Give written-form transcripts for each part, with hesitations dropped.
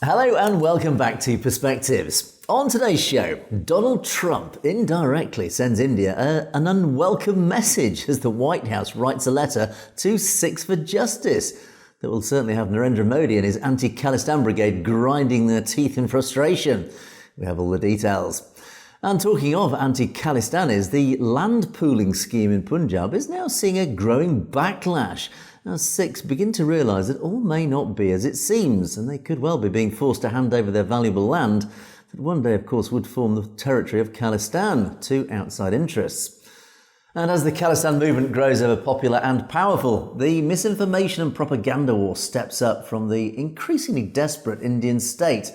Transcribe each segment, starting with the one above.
Hello and welcome back to Perspectives. On today's show, Donald Trump indirectly sends India an unwelcome message as the White House writes a letter to Sikhs for Justice that will certainly have Narendra Modi and his anti-Khalistan brigade grinding their teeth in frustration. We have all the details. And talking of anti-Khalistan, the land pooling scheme in Punjab is now seeing a growing backlash as Sikhs begin to realise that all may not be as it seems, and they could well be being forced to hand over their valuable land that one day, of course, would form the territory of Khalistan to outside interests. And as the Khalistan movement grows ever popular and powerful, the misinformation and propaganda war steps up from the increasingly desperate Indian state.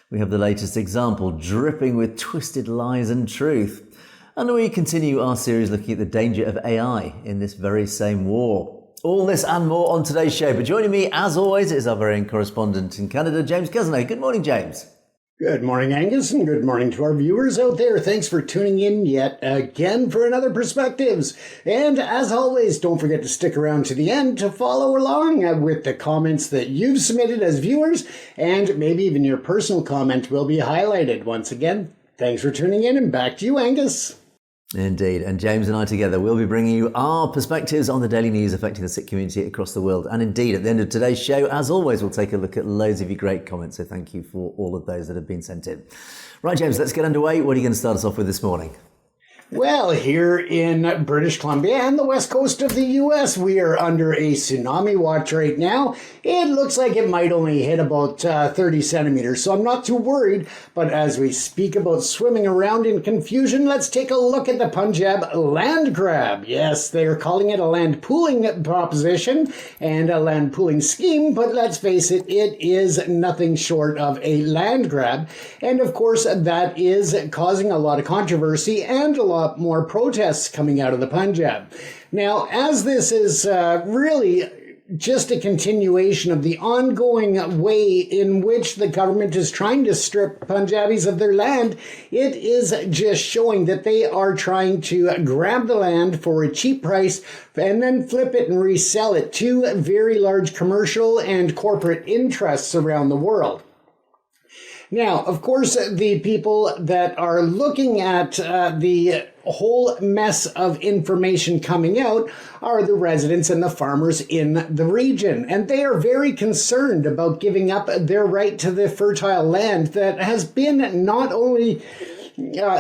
We have the latest example dripping with twisted lies and truth. And we continue our series looking at the danger of AI in this very same war. All this and more on today's show. But joining me, as always, is our very own correspondent in Canada, James Cousineau. Good morning, James. Good morning, Angus, and good morning to our viewers out there. Thanks for tuning in yet again for another Perspectives. And as always, don't forget to stick around to the end to follow along with the comments that you've submitted as viewers, and maybe even your personal comment will be highlighted. Once again, thanks for tuning in, and back to you, Angus. Indeed, and James and I together will be bringing you our perspectives on the daily news affecting the Sikh community across the world. And indeed, at the end of today's show, as always, we'll take a look at loads of your great comments. So thank you for all of those that have been sent in. Right, James, let's get underway. What are you going to start us off with this morning? Well, here in British Columbia and the west coast of the U.S., we are under a tsunami watch right now. It looks like it might only hit about 30 centimeters, so I'm not too worried. But as we speak about swimming around in confusion, let's take a look at the Punjab land grab. Yes, they're calling it a land pooling proposition and a land pooling scheme, but let's face it, it is nothing short of a land grab. And of course, that is causing a lot of controversy and a lot more protests coming out of the Punjab. Now, as this is really just a continuation of the ongoing way in which the government is trying to strip Punjabis of their land, it is just showing that they are trying to grab the land for a cheap price and then flip it and resell it to very large commercial and corporate interests around the world. Now, of course, the people that are looking at the whole mess of information coming out are the residents and the farmers in the region. And they are very concerned about giving up their right to the fertile land that has been not only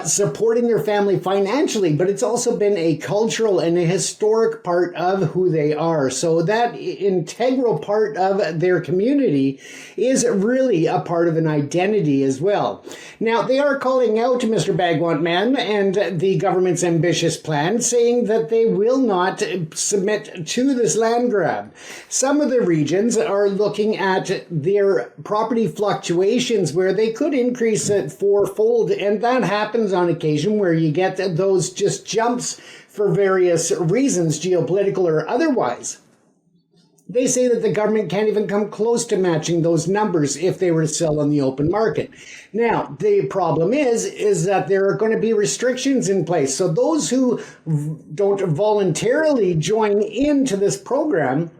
supporting their family financially, but it's also been a cultural and a historic part of who they are. So that integral part of their community is really a part of an identity as well. Now, they are calling out Mr. Bhagwant Mann and the government's ambitious plan, saying that they will not submit to this land grab. Some of the regions are looking at their property fluctuations where they could increase it fourfold, and that happens on occasion where you get those just jumps for various reasons, geopolitical or otherwise. They say that the government can't even come close to matching those numbers if they were to sell on the open market. Now, the problem is that there are going to be restrictions in place. So those who don't voluntarily join into this program,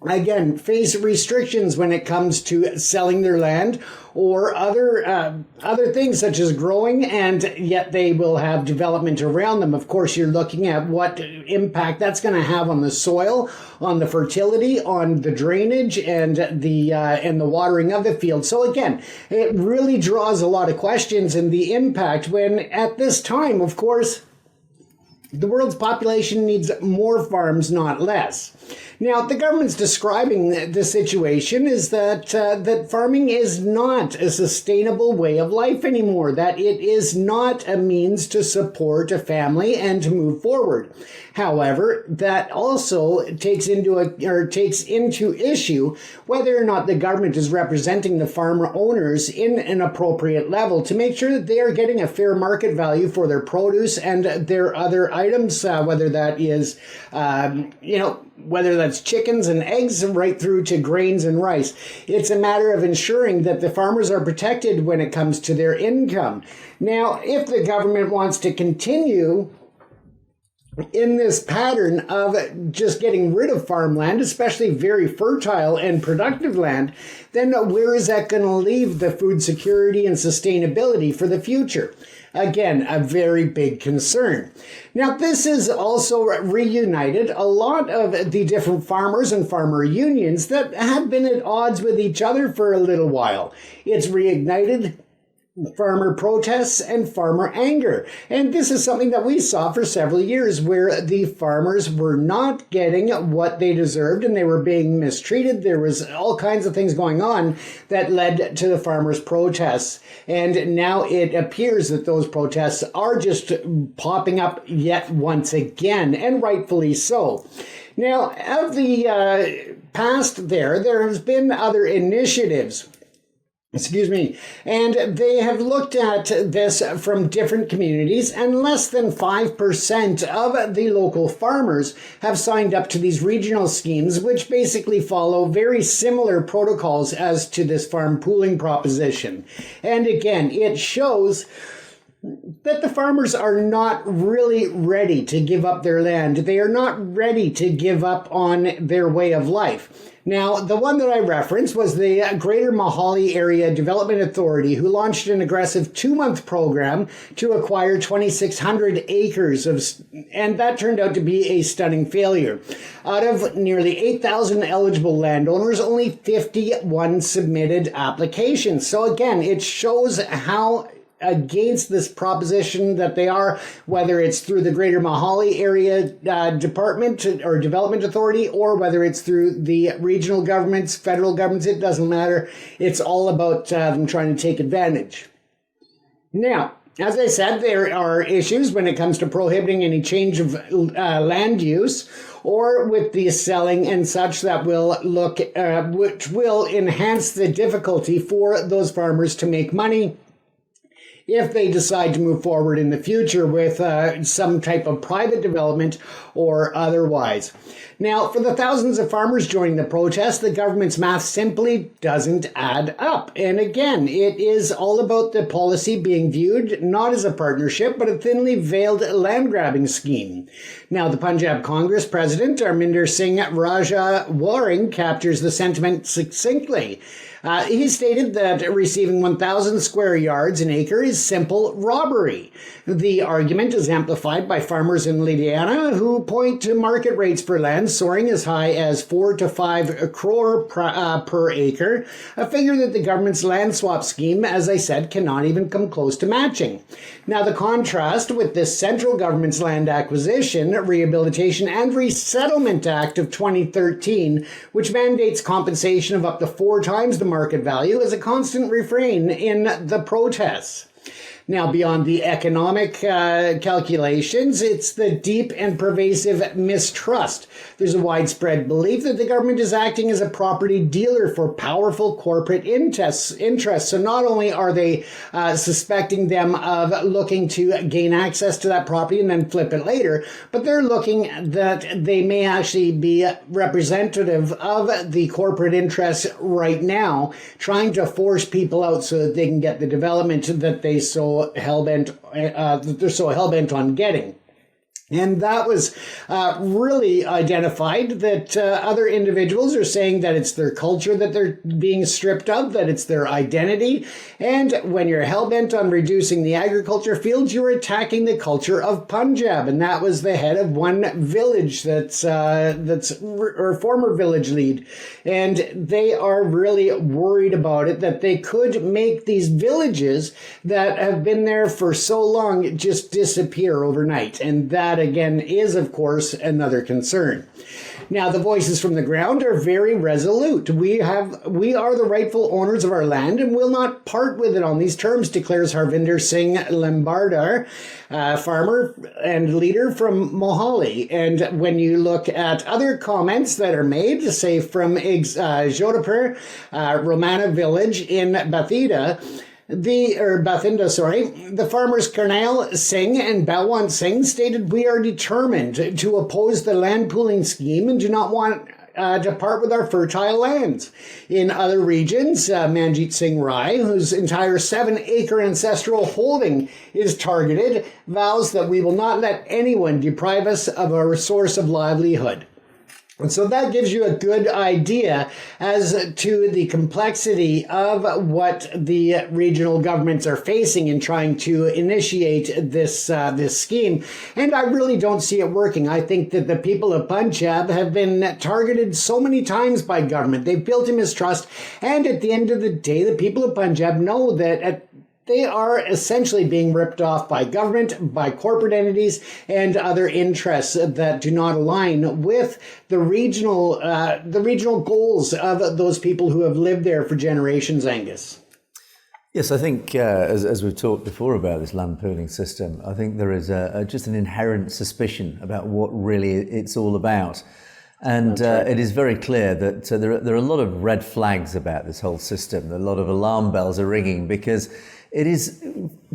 again, face restrictions when it comes to selling their land or other things such as growing, and yet they will have development around them. Of course, you're looking at what impact that's going to have on the soil, on the fertility, on the drainage, and the watering of the field. So again, it really draws a lot of questions in the impact when at this time, of course, the world's population needs more farms, not less. Now, the government's describing the situation is that farming is not a sustainable way of life anymore, that it is not a means to support a family and to move forward. However, that also takes into issue whether or not the government is representing the farmer owners in an appropriate level to make sure that they are getting a fair market value for their produce and their other items, whether that is, whether that's chickens and eggs right through to grains and rice. It's a matter of ensuring that the farmers are protected when it comes to their income. Now, if the government wants to continue in this pattern of just getting rid of farmland, especially very fertile and productive land, then where is that going to leave the food security and sustainability for the future? Again, a very big concern. Now, this is also reunited a lot of the different farmers and farmer unions that have been at odds with each other for a little while. It's reignited farmer protests and farmer anger. And this is something that we saw for several years, where the farmers were not getting what they deserved and they were being mistreated. There was all kinds of things going on that led to the farmers' protests. And now it appears that those protests are just popping up yet once again, and rightfully so. Now, of the past there has been other initiatives. And they have looked at this from different communities, and less than 5% of the local farmers have signed up to these regional schemes, which basically follow very similar protocols as to this farm pooling proposition. And again, it shows that the farmers are not really ready to give up their land. They are not ready to give up on their way of life. Now, the one that I referenced was the Greater Mohali Area Development Authority, who launched an aggressive 2-month program to acquire 2,600 acres and that turned out to be a stunning failure. Out of nearly 8,000 eligible landowners, only 51 submitted applications. So again, it shows how against this proposition that they are, whether it's through the Greater Mohali Area Department or Development Authority, or whether it's through the regional governments, federal governments, it doesn't matter. It's all about them trying to take advantage. Now, as I said, there are issues when it comes to prohibiting any change of land use, or with the selling and such that will which will enhance the difficulty for those farmers to make money if they decide to move forward in the future with some type of private development or otherwise. Now, for the thousands of farmers joining the protest, the government's math simply doesn't add up. And again, it is all about the policy being viewed not as a partnership, but a thinly veiled land-grabbing scheme. Now, the Punjab Congress President, Arminder Singh Raja Waring, captures the sentiment succinctly. He stated that receiving 1,000 square yards an acre is simple robbery. The argument is amplified by farmers in Ludhiana who point to market rates for land soaring as high as 4 to 5 crore per acre, a figure that the government's land swap scheme, as I said, cannot even come close to matching. Now, the contrast with the central government's Land Acquisition, Rehabilitation and Resettlement Act of 2013, which mandates compensation of up to 4 times the market value, is a constant refrain in the protests. Now, beyond the economic calculations, it's the deep and pervasive mistrust. There's a widespread belief that the government is acting as a property dealer for powerful corporate interests. So not only are they suspecting them of looking to gain access to that property and then flip it later, but they're looking that they may actually be representative of the corporate interests right now, trying to force people out so that they can get the development that they're so hell-bent on getting. And that was really identified that other individuals are saying that it's their culture that they're being stripped of, that it's their identity. And when you're hell-bent on reducing the agriculture fields, you're attacking the culture of Punjab. And that was the head of one village that's or former village lead. And they are really worried about it, that they could make these villages that have been there for so long just disappear overnight. And that, again, is, of course, another concern. Now, the voices from the ground are very resolute. We are the rightful owners of our land and will not part with it on these terms, declares Harvinder Singh Lambardar, farmer and leader from Mohali. And when you look at other comments that are made, say from Jodhpur, Romana village in Bathinda, the farmers Karnail Singh and Balwant Singh stated, "We are determined to oppose the land pooling scheme and do not want to part with our fertile lands. In other regions, Manjit Singh Rai, whose entire 7-acre ancestral holding is targeted, vows that we will not let anyone deprive us of our source of livelihood. And so that gives you a good idea as to the complexity of what the regional governments are facing in trying to initiate this scheme. And I really don't see it working. I think that the people of Punjab have been targeted so many times by government. They've built a mistrust. And at the end of the day, the people of Punjab know that they are essentially being ripped off by government, by corporate entities, and other interests that do not align with the regional goals of those people who have lived there for generations, Angus. Yes, I think as we've talked before about this land pooling system, I think there is just an inherent suspicion about what really it's all about. And right. It is very clear that there are a lot of red flags about this whole system. A lot of alarm bells are ringing because it is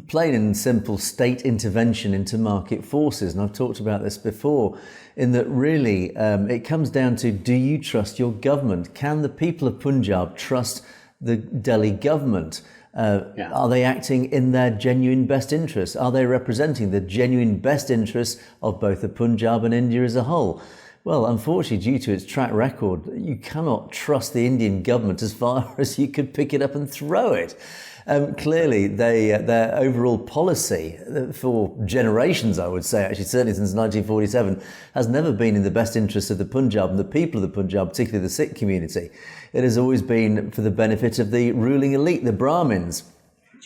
plain and simple state intervention into market forces. And I've talked about this before, in that really it comes down to, do you trust your government? Can the people of Punjab trust the Delhi government? Are they acting in their genuine best interests? Are they representing the genuine best interests of both the Punjab and India as a whole? Well, unfortunately, due to its track record, you cannot trust the Indian government as far as you could pick it up and throw it. Clearly, their overall policy for generations, I would say, actually certainly since 1947, has never been in the best interests of the Punjab and the people of the Punjab, particularly the Sikh community. It has always been for the benefit of the ruling elite, the Brahmins.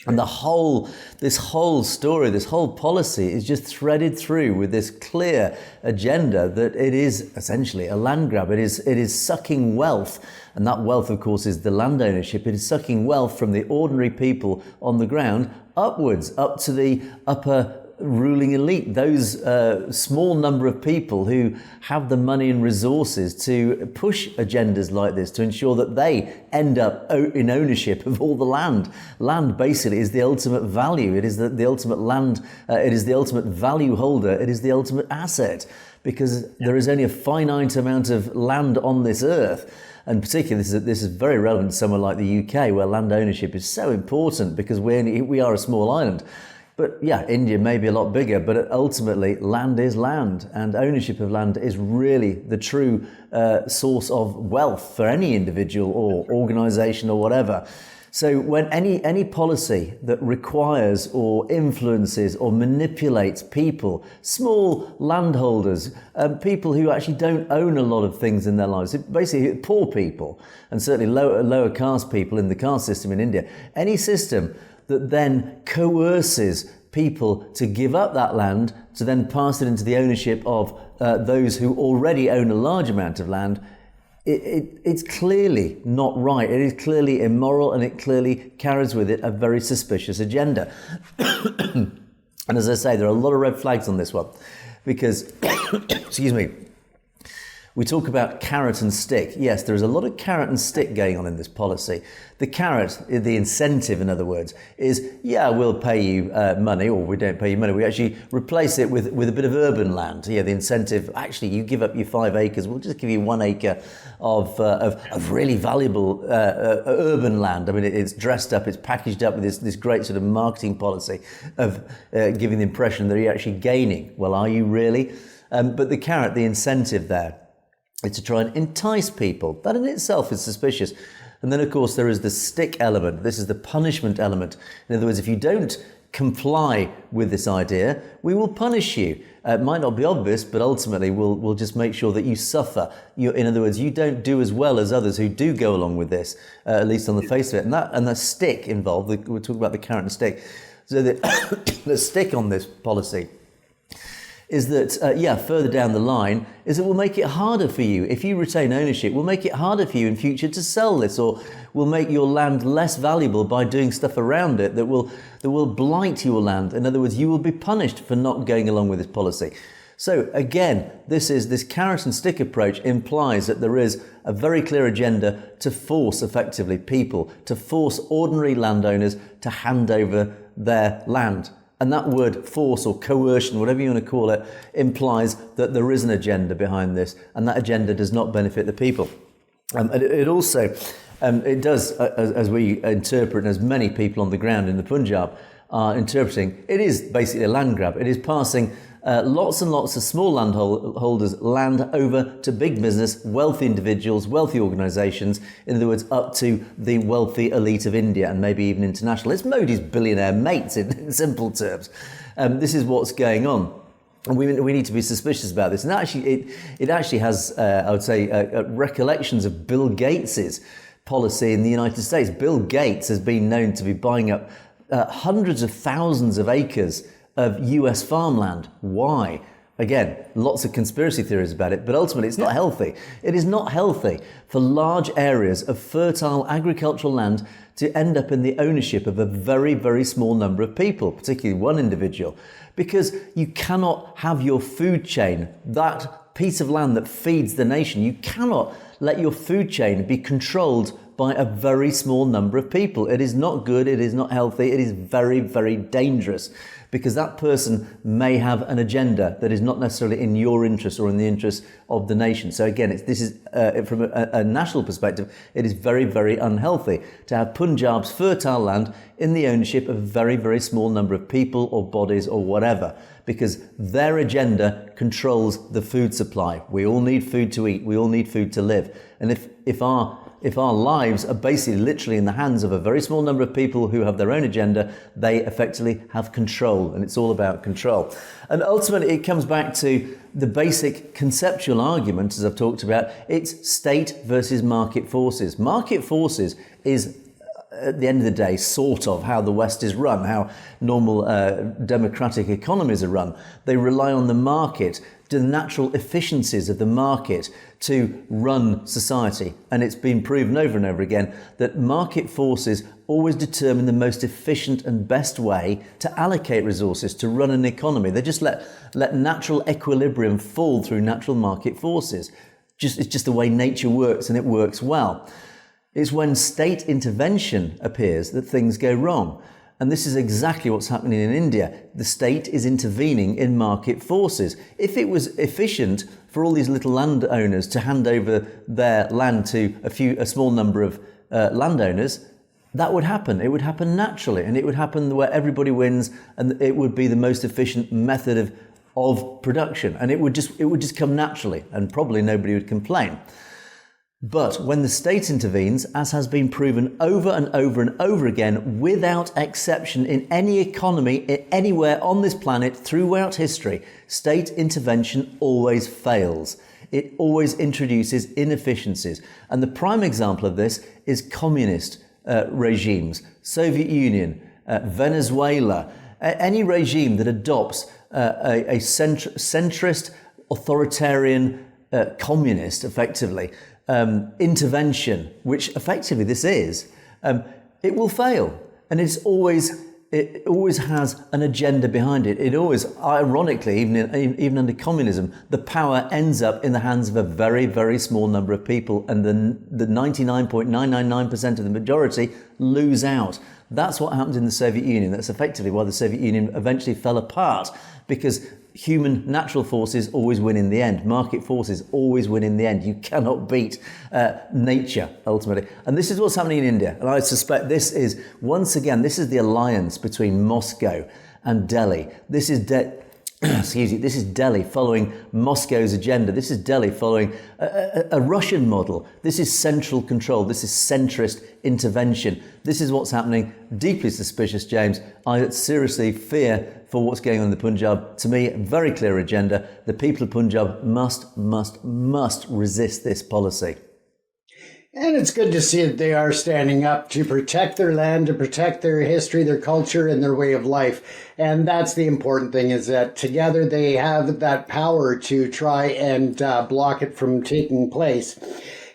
And this whole story, this whole policy is just threaded through with this clear agenda that it is essentially a land grab. It is sucking wealth. And that wealth, of course, is the land ownership. It is sucking wealth from the ordinary people on the ground upwards, up to the upper ruling elite, those small number of people who have the money and resources to push agendas like this, to ensure that they end up in ownership of all the land. Land basically is the ultimate value. It is the ultimate land. It is the ultimate value holder. It is the ultimate asset, because there is only a finite amount of land on this earth. And particularly, this is very relevant to somewhere like the UK, where land ownership is so important because we are a small island. But yeah, India may be a lot bigger, but ultimately land is land, and ownership of land is really the true source of wealth for any individual or organisation or whatever. So when any policy that requires or influences or manipulates people, small landholders, people who actually don't own a lot of things in their lives, basically poor people, and certainly lower caste people in the caste system in India, any system that then coerces people to give up that land to then pass it into the ownership of those who already own a large amount of land, it's clearly not right. It is clearly immoral, and it clearly carries with it a very suspicious agenda. And as I say, there are a lot of red flags on this one because, excuse me, we talk about carrot and stick. Yes, there is a lot of carrot and stick going on in this policy. The carrot, the incentive, in other words, is, yeah, we'll pay you money, or we don't pay you money. We actually replace it with a bit of urban land. Yeah, the incentive, actually, you give up your 5 acres, we'll just give you 1 acre of really valuable urban land. I mean, it's dressed up, it's packaged up with this great sort of marketing policy of giving the impression that you're actually gaining. Well, are you really? But the carrot, the incentive there, it's to try and entice people. That in itself is suspicious. And then, of course, there is the stick element. This is the punishment element. In other words, if you don't comply with this idea, we will punish you. It might not be obvious, but ultimately we'll just make sure that you suffer. In other words, you don't do as well as others who do go along with this, at least on the face of it. And the stick involved, we're talking about the carrot and stick. So the stick on this policy is that, further down the line, is it will make it harder for you. If you retain ownership, we'll make it harder for you in future to sell this, or we'll make your land less valuable by doing stuff around it that will blight your land. In other words, you will be punished for not going along with this policy. So again, this carrot and stick approach implies that there is a very clear agenda to force effectively people, to force ordinary landowners to hand over their land. And that word force or coercion, whatever you want to call it, implies that there is an agenda behind this, and that agenda does not benefit the people. And it also, it does, as we interpret, and as many people on the ground in the Punjab are interpreting, it is basically a land grab. It is passing lots and lots of small landholders land over to big business, wealthy individuals, wealthy organisations, in other words, up to the wealthy elite of India and maybe even international. It's Modi's billionaire mates in simple terms. This is what's going on. And we need to be suspicious about this. And actually, it actually has, I would say, recollections of Bill Gates's policy in the United States. Bill Gates has been known to be buying up hundreds of thousands of acres of US farmland. Why? Again, lots of conspiracy theories about it, but ultimately it's not healthy. It is not healthy for large areas of fertile agricultural land to end up in the ownership of a very, very small number of people, particularly one individual, because you cannot have your food chain, that piece of land that feeds the nation, you cannot let your food chain be controlled by a very small number of people. It is not good, it is not healthy, it is very, very dangerous, because that person may have an agenda that is not necessarily in your interest or in the interest of the nation. So again, this is from a national perspective, it is very, very unhealthy to have Punjab's fertile land in the ownership of a very, very small number of people or bodies or whatever, because their agenda controls the food supply. We all need food to eat. We all need food to live. And if our lives are basically literally in the hands of a very small number of people who have their own agenda, they effectively have control, and it's all about control. And ultimately, it comes back to the basic conceptual argument, as I've talked about. It's state versus market forces. Market forces is, at the end of the day, sort of how the West is run, how normal democratic economies are run. They rely on the market, the natural efficiencies of the market to run society. And it's been proven over and over again that market forces always determine the most efficient and best way to allocate resources, to run an economy. They just let natural equilibrium fall through natural market forces. It's just the way nature works, and it works well. It's when state intervention appears that things go wrong. And this is exactly what's happening in India. The state is intervening in market forces. If it was efficient for all these little landowners to hand over their land to a small number of landowners, that would happen. It would happen naturally, and it would happen where everybody wins, and it would be the most efficient method of production. And it would just come naturally, and probably nobody would complain. But when the state intervenes, as has been proven over and over and over again, without exception in any economy, anywhere on this planet throughout history, state intervention always fails. It always introduces inefficiencies. And the prime example of this is communist regimes, Soviet Union, Venezuela, any regime that adopts a centrist, authoritarian, communist, effectively, intervention, which effectively this is, it will fail. And it always has an agenda behind it. It always, ironically, even under communism, the power ends up in the hands of a very, very small number of people, and the 99.999% of the majority lose out. That's what happened in the Soviet Union. That's effectively why the Soviet Union eventually fell apart, because human natural forces always win in the end. Market forces always win in the end. You cannot beat nature, ultimately. And this is what's happening in India. And I suspect this is, once again, this is the alliance between Moscow and Delhi. This is this is Delhi following Moscow's agenda. This is Delhi following a Russian model. This is central control. This is centrist intervention. This is what's happening. Deeply suspicious, James. I seriously fear for what's going on in the Punjab. To me, very clear agenda. The people of Punjab must resist this policy. And it's good to see that they are standing up to protect their land, to protect their history, their culture, and their way of life. And that's the important thing, is that together they have that power to try and block it from taking place.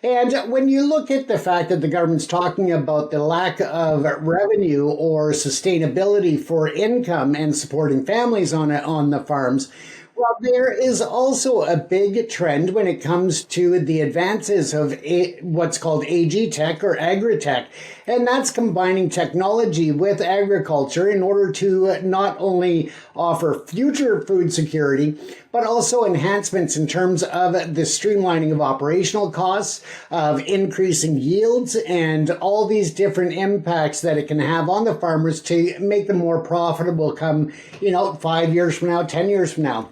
And when you look at the fact that the government's talking about the lack of revenue or sustainability for income and supporting families on the farms, well, there is also a big trend when it comes to the advances of what's called AG tech or agri-tech. And that's combining technology with agriculture in order to not only offer future food security, but also enhancements in terms of the streamlining of operational costs, of increasing yields, and all these different impacts that it can have on the farmers to make them more profitable come, 5 years from now, 10 years from now.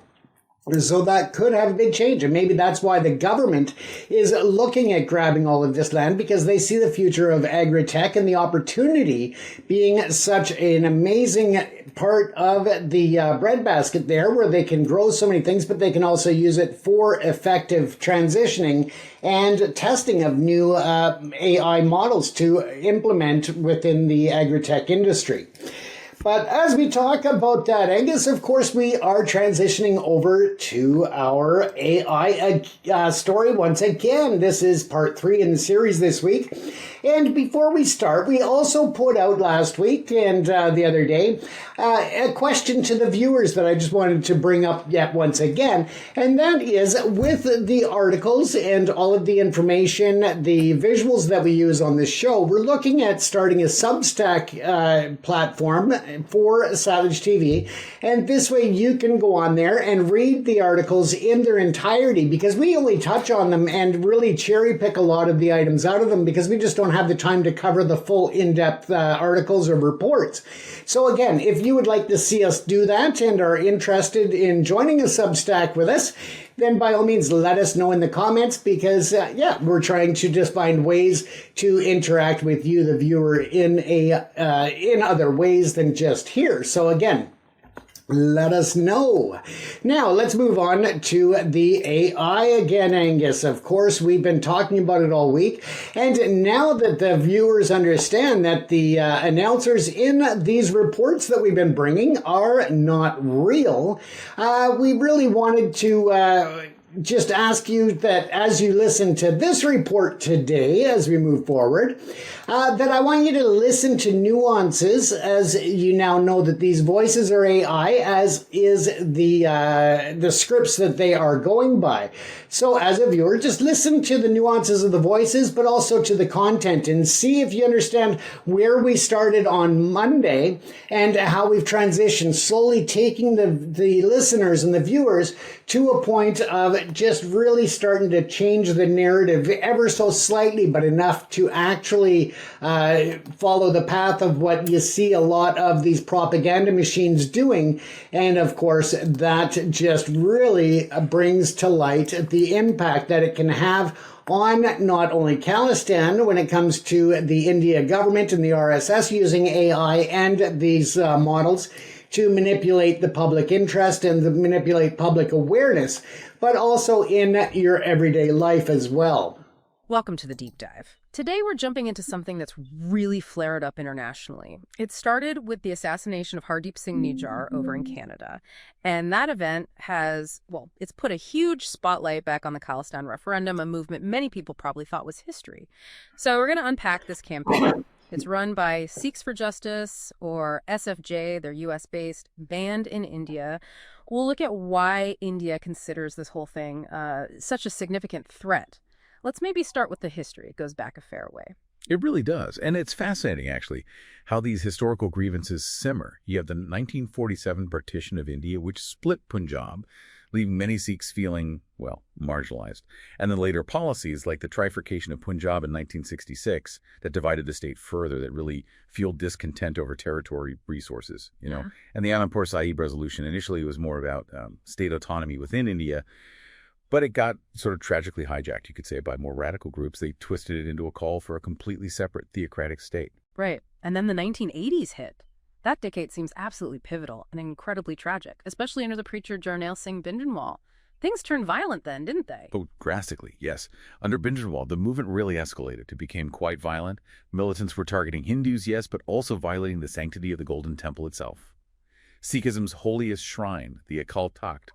So that could have a big change. And maybe that's why the government is looking at grabbing all of this land, because they see the future of agri-tech and the opportunity being such an amazing part of the breadbasket there, where they can grow so many things, but they can also use it for effective transitioning and testing of new AI models to implement within the agri-tech industry. But as we talk about that, Angus, of course, we are transitioning over to our AI story once again. This is part 3 in the series this week. And before we start, we also put out last week and the other day a question to the viewers that I just wanted to bring up yet once again. And that is, with the articles and all of the information, the visuals that we use on this show, we're looking at starting a Substack platform for Savage TV. And this way you can go on there and read the articles in their entirety, because we only touch on them and really cherry pick a lot of the items out of them, because we just don't have the time to cover the full in-depth articles or reports. So again, if you would like to see us do that and are interested in joining a Substack with us, then by all means let us know in the comments, because we're trying to just find ways to interact with you, the viewer, in other ways than just here. So again, let us know. Now, let's move on to the AI again, Angus. Of course, we've been talking about it all week. And now that the viewers understand that the announcers in these reports that we've been bringing are not real, we really wanted to just ask you that as you listen to this report today, as we move forward, that I want you to listen to nuances, as you now know that these voices are AI, as is the scripts that they are going by. So as a viewer, just listen to the nuances of the voices, but also to the content, and see if you understand where we started on Monday and how we've transitioned, slowly taking the listeners and the viewers to a point of just really starting to change the narrative ever so slightly, but enough to actually follow the path of what you see a lot of these propaganda machines doing. And of course, that just really brings to light the impact that it can have on not only Khalistan when it comes to the India government and the RSS using AI and these models to manipulate the public interest and to manipulate public awareness, but also in your everyday life as well. Welcome to the Deep Dive. Today we're jumping into something that's really flared up internationally. It started with the assassination of Hardeep Singh Nijjar over in Canada. And that event has, it's put a huge spotlight back on the Khalistan referendum, a movement many people probably thought was history. So we're going to unpack this campaign. It's run by Sikhs for Justice, or SFJ. They're US-based, banned in India. We'll look at why India considers this whole thing such a significant threat. Let's maybe start with the history. It goes back a fair way. It really does. And it's fascinating, actually, how these historical grievances simmer. You have the 1947 partition of India, which split Punjab, leaving many Sikhs feeling, marginalized. And then later policies like the trifurcation of Punjab in 1966 that divided the state further, that really fueled discontent over territory resources, know. And the Anandpur Sahib resolution, initially was more about state autonomy within India, but it got sort of tragically hijacked, you could say, by more radical groups. They twisted it into a call for a completely separate theocratic state. Right. And then the 1980s hit. That decade seems absolutely pivotal and incredibly tragic, especially under the preacher Jarnail Singh Bhindranwale. Things turned violent then, didn't they? Oh, drastically, yes. Under Bhindranwale, the movement really escalated. It became quite violent. Militants were targeting Hindus, yes, but also violating the sanctity of the Golden Temple itself. Sikhism's holiest shrine, the Akal Takht,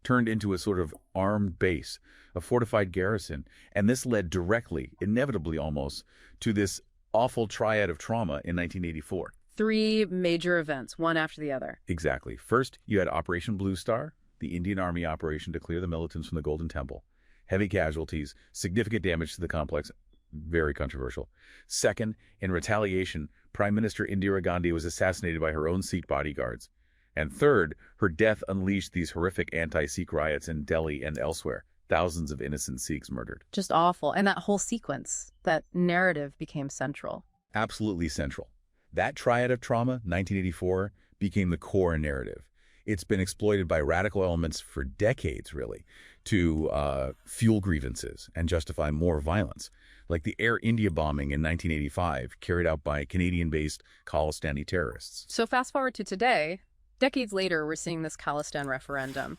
turned into a sort of armed base, a fortified garrison, and this led directly, inevitably almost, to this awful triad of trauma in 1984. 3 major events, one after the other. Exactly. First, you had Operation Blue Star, the Indian Army operation to clear the militants from the Golden Temple. Heavy casualties, significant damage to the complex, Very controversial. Second, in retaliation, Prime Minister Indira Gandhi was assassinated by her own Sikh bodyguards. And third, her death unleashed these horrific anti-Sikh riots in Delhi and elsewhere. Thousands of innocent Sikhs murdered. Just awful. And that whole sequence, that narrative became central. Absolutely central. That triad of trauma, 1984, became the core narrative. It's been exploited by radical elements for decades, really, to fuel grievances and justify more violence, like the Air India bombing in 1985, carried out by Canadian-based Khalistani terrorists. So fast forward to today, decades later, we're seeing this Khalistan referendum.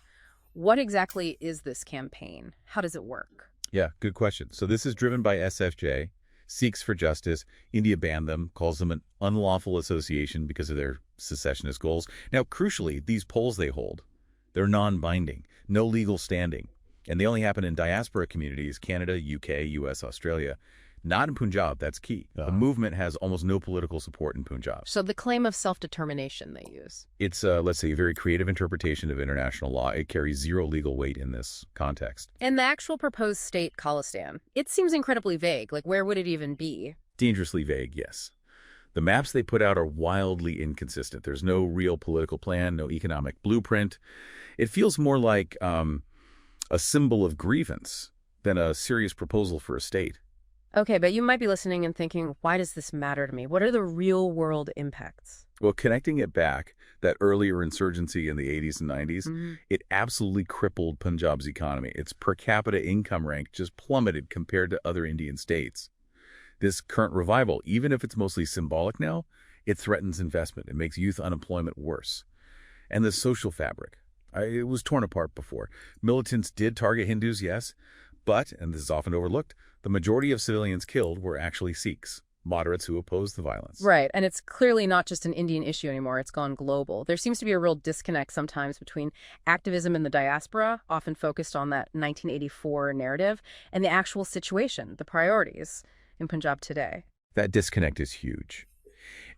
What exactly is this campaign? How does it work? Yeah, good question. So this is driven by SFJ, Sikhs for Justice. India banned them, calls them an unlawful association because of their secessionist goals. Now, crucially, these polls they hold, they're non-binding, no legal standing, and they only happen in diaspora communities, Canada, UK, US, Australia. Not in Punjab, that's key. The movement has almost no political support in Punjab. So the claim of self-determination they use. It's, let's say, a very creative interpretation of international law. It carries zero legal weight in this context. And the actual proposed state, Khalistan, it seems incredibly vague. Like, where would it even be? Dangerously vague, yes. The maps they put out are wildly inconsistent. There's no real political plan, no economic blueprint. It feels more like a symbol of grievance than a serious proposal for a state. Okay, but you might be listening and thinking, why does this matter to me? What are the real-world impacts? Well, connecting it back, that earlier insurgency in the 80s and 90s, it absolutely crippled Punjab's economy. Its per capita income rank just plummeted compared to other Indian states. This current revival, even if it's mostly symbolic now, it threatens investment. It makes youth unemployment worse. And the social fabric. It was torn apart before. Militants did target Hindus, yes, but, and this is often overlooked, the majority of civilians killed were actually Sikhs, moderates who opposed the violence. Right, and it's clearly not just an Indian issue anymore. It's gone global. There seems to be a real disconnect sometimes between activism in the diaspora, often focused on that 1984 narrative, and the actual situation, the priorities in Punjab today. That disconnect is huge.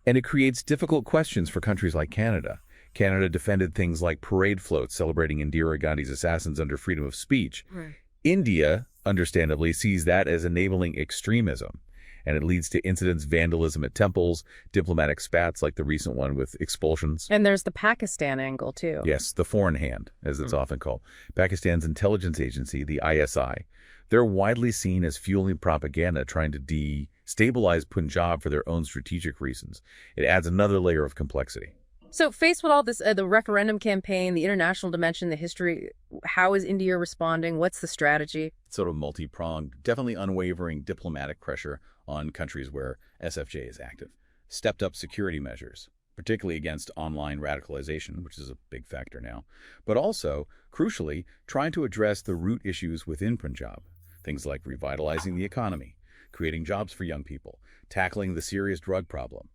And it creates difficult questions for countries like Canada. Canada defended things like parade floats celebrating Indira Gandhi's assassins under freedom of speech. Right. India, understandably, sees that as enabling extremism, and it leads to incidents, vandalism at temples, diplomatic spats like the recent one with expulsions. And there's the Pakistan angle, too. Yes, the foreign hand, as it's often called. Pakistan's intelligence agency, the ISI, they're widely seen as fueling propaganda trying to destabilize Punjab for their own strategic reasons. It adds another layer of complexity. So faced with all this, the referendum campaign, the international dimension, the history, how is India responding? What's the strategy? It's sort of multi-pronged, definitely unwavering diplomatic pressure on countries where SFJ is active. Stepped up security measures, particularly against online radicalization, which is a big factor now. But also, crucially, trying to address the root issues within Punjab. Things like revitalizing the economy, creating jobs for young people, tackling the serious drug problem.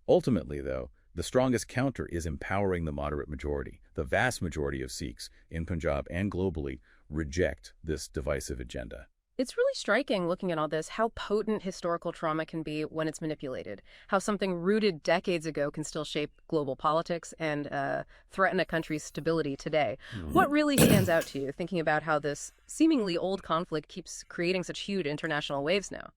Ultimately, though, the strongest counter is empowering the moderate majority. The vast majority of Sikhs in Punjab and globally reject this divisive agenda. It's really striking, looking at all this, how potent historical trauma can be when it's manipulated, how something rooted decades ago can still shape global politics and threaten a country's stability today. What really stands out to you, thinking about how this seemingly old conflict keeps creating such huge international waves now?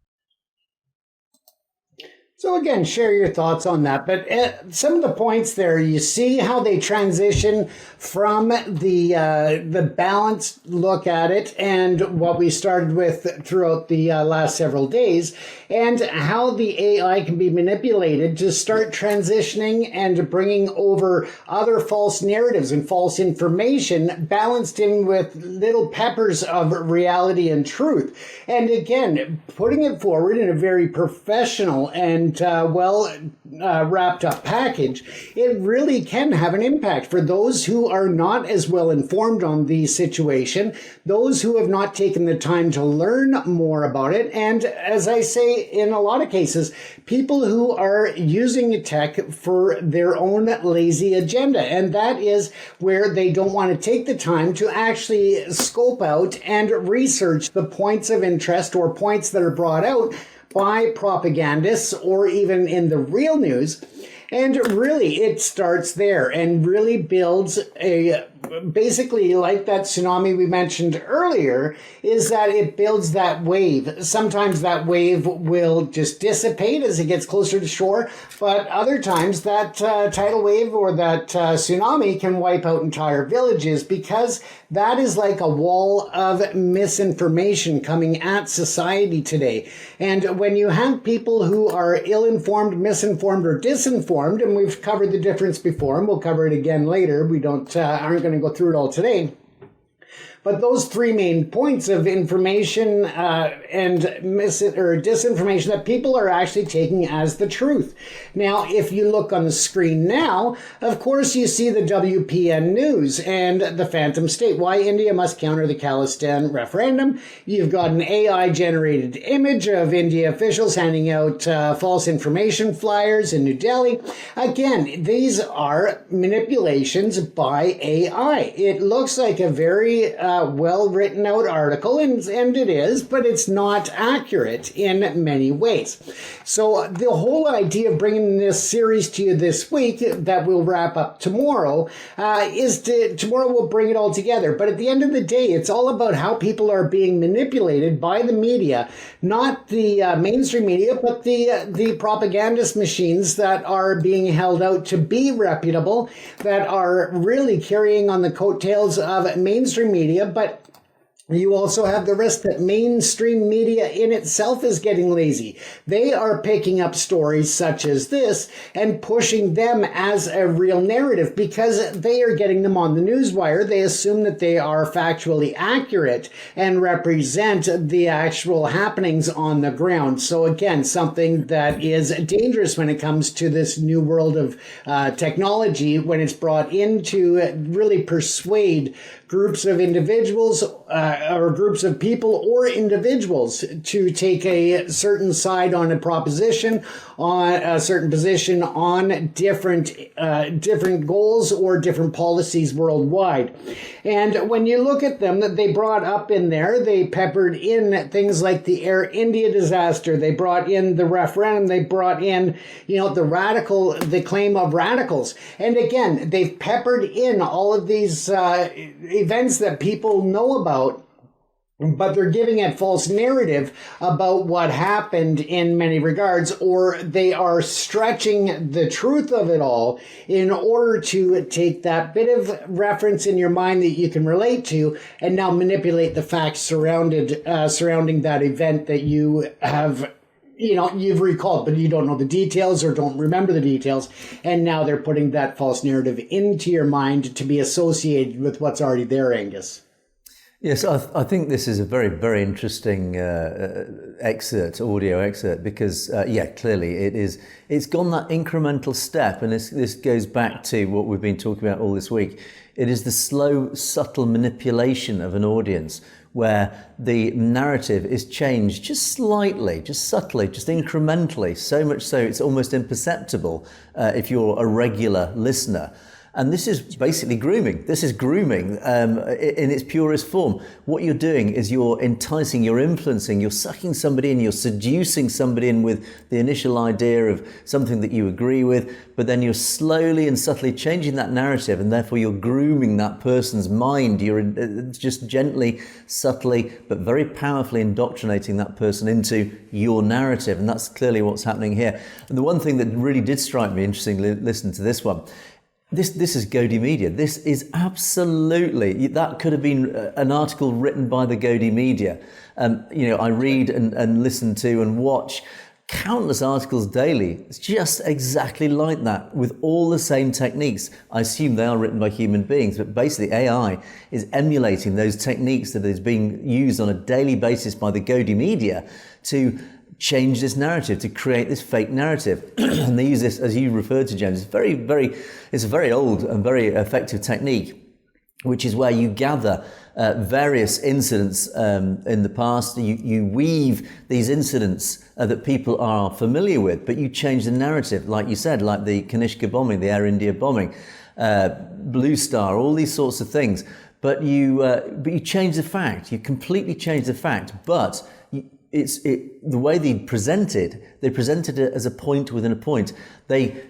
So again, share your thoughts on that. But some of the points there, you see how they transition from the balanced look at it and what we started with throughout the last several days, and how the AI can be manipulated to start transitioning and bringing over other false narratives and false information balanced in with little peppers of reality and truth. And again, putting it forward in a very professional and wrapped up package, it really can have an impact for those who are not as well informed on the situation, those who have not taken the time to learn more about it, and as I say, in a lot of cases, people who are using tech for their own lazy agenda. And that is where they don't want to take the time to actually scope out and research the points of interest or points that are brought out by propagandists or even in the real news. And really, it starts there and really builds a basically, like that tsunami we mentioned earlier, is that it builds that wave. Sometimes that wave will just dissipate as it gets closer to shore, but other times that tidal wave or that tsunami can wipe out entire villages, because that is like a wall of misinformation coming at society today. And when you have people who are ill-informed, misinformed, or disinformed, and we've covered the difference before, and we'll cover it again later, we aren't going to go through it all today. But those three main points of information and disinformation that people are actually taking as the truth. Now, if you look on the screen now, of course you see the WPN News and the Phantom State, why India must counter the Khalistan referendum. You've got an AI-generated image of India officials handing out false information flyers in New Delhi. Again, these are manipulations by AI. It looks like a very well written out article, and it is, but it's not accurate in many ways. So the whole idea of bringing this series to you this week that we'll wrap up tomorrow tomorrow we'll bring it all together. But at the end of the day, it's all about how people are being manipulated by the media, not the mainstream media, but the propagandist machines that are being held out to be reputable, that are really carrying on the coattails of mainstream media. But you also have the risk that mainstream media in itself is getting lazy. They are picking up stories such as this and pushing them as a real narrative because they are getting them on the newswire. They assume that they are factually accurate and represent the actual happenings on the ground. So again, something that is dangerous when it comes to this new world of technology, when it's brought in to really persuade groups of individuals or groups of people or individuals to take a certain side on a proposition, on a certain position on different goals or different policies worldwide. And when you look at them, that they brought up in there, they peppered in things like the Air India disaster, they brought in the referendum, they brought in, the claim of radicals. And again, they've peppered in all of these events that people know about, but they're giving a false narrative about what happened in many regards, or they are stretching the truth of it all in order to take that bit of reference in your mind that you can relate to and now manipulate the facts surrounding that event that you have you've recalled, but you don't know the details or don't remember the details. And now they're putting that false narrative into your mind to be associated with what's already there, Angus. Yes, I think this is a very, very interesting audio excerpt, because, clearly it's gone that incremental step. And this goes back to what we've been talking about all this week. It is the slow, subtle manipulation of an audience where the narrative is changed just slightly, just subtly, just incrementally, so much so it's almost imperceptible if you're a regular listener. And this is basically grooming. This is grooming in its purest form. What you're doing is you're enticing, you're influencing, you're sucking somebody in, you're seducing somebody in with the initial idea of something that you agree with, but then you're slowly and subtly changing that narrative, and therefore you're grooming that person's mind. You're just gently, subtly, but very powerfully indoctrinating that person into your narrative. And that's clearly what's happening here. And the one thing that really did strike me, interestingly, listen to this one, This is Godi media. This is absolutely, that could have been an article written by the Godi media. I read and listen to and watch countless articles daily. It's just exactly like that, with all the same techniques. I assume they are written by human beings, but basically AI is emulating those techniques that is being used on a daily basis by the Godi media to change this narrative, to create this fake narrative. And they use this, as you referred to, James, it's a very old and very effective technique, which is where you gather various incidents in the past. You weave these incidents that people are familiar with, but you change the narrative, like you said, like the Kanishka bombing, the Air India bombing, Blue Star, all these sorts of things. But you change the fact. You completely change the fact, but the way they presented it as a point within a point. They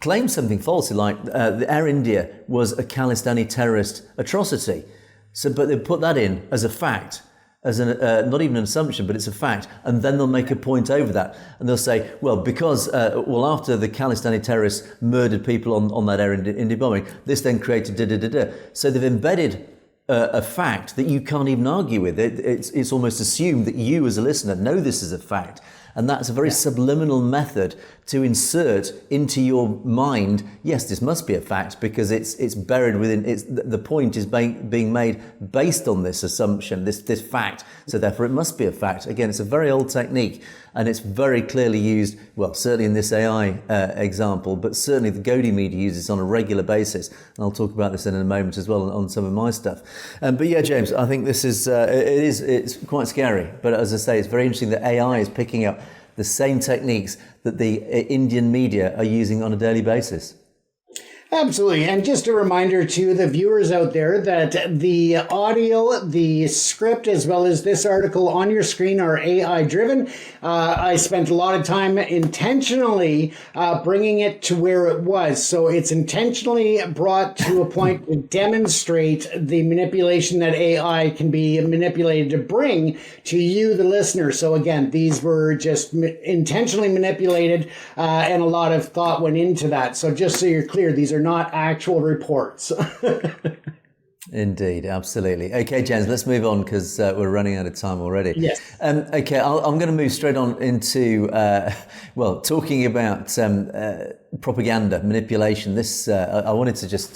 claim something falsely, like the Air India was a Khalistani terrorist atrocity. So, but they put that in as a fact, as not even an assumption, but it's a fact, and then they'll make a point over that, and they'll say, well, because after the Khalistani terrorists murdered people on that Air India bombing, this then created da-da-da-da. So they've embedded a fact that you can't even argue with. It's almost assumed that you as a listener know this is a fact. And that's a very subliminal method to insert into your mind, yes, this must be a fact, because it's buried within, the point is being made based on this assumption, this fact. So therefore it must be a fact. Again, it's a very old technique, and it's very clearly used, well, certainly in this AI example, but certainly the Godi media uses it on a regular basis. And I'll talk about this in a moment as well on some of my stuff. But yeah, James, I think this is, it's quite scary. But as I say, it's very interesting that AI is picking up the same techniques that the Indian media are using on a daily basis. Absolutely. And just a reminder to the viewers out there that the audio, the script, as well as this article on your screen are AI driven. I spent a lot of time intentionally bringing it to where it was. So it's intentionally brought to a point to demonstrate the manipulation that AI can be manipulated to bring to you, the listener. So again, these were just intentionally manipulated, and a lot of thought went into that. So just so you're clear, these are not actual reports. Indeed, absolutely. Okay, James, let's move on because we're running out of time already. Yes. Okay, I'm going to move straight on into, talking about propaganda, manipulation. This, I wanted to just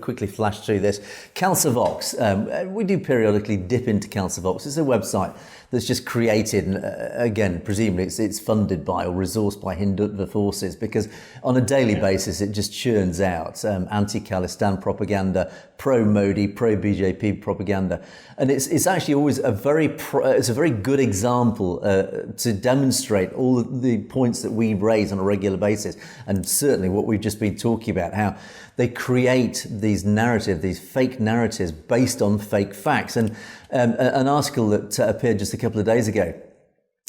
quickly flash through this. Calcivox. We do periodically dip into Calcivox. It's a website that's just created, and again, presumably it's funded by or resourced by Hindutva forces, because on a daily basis it just churns out anti-Khalistan propaganda, pro-Modi, pro-BJP propaganda, and it's actually always a very good example to demonstrate all the points that we raise on a regular basis, and certainly what we've just been talking about, how they create these narratives, these fake narratives based on fake facts. And an article that appeared just a couple of days ago,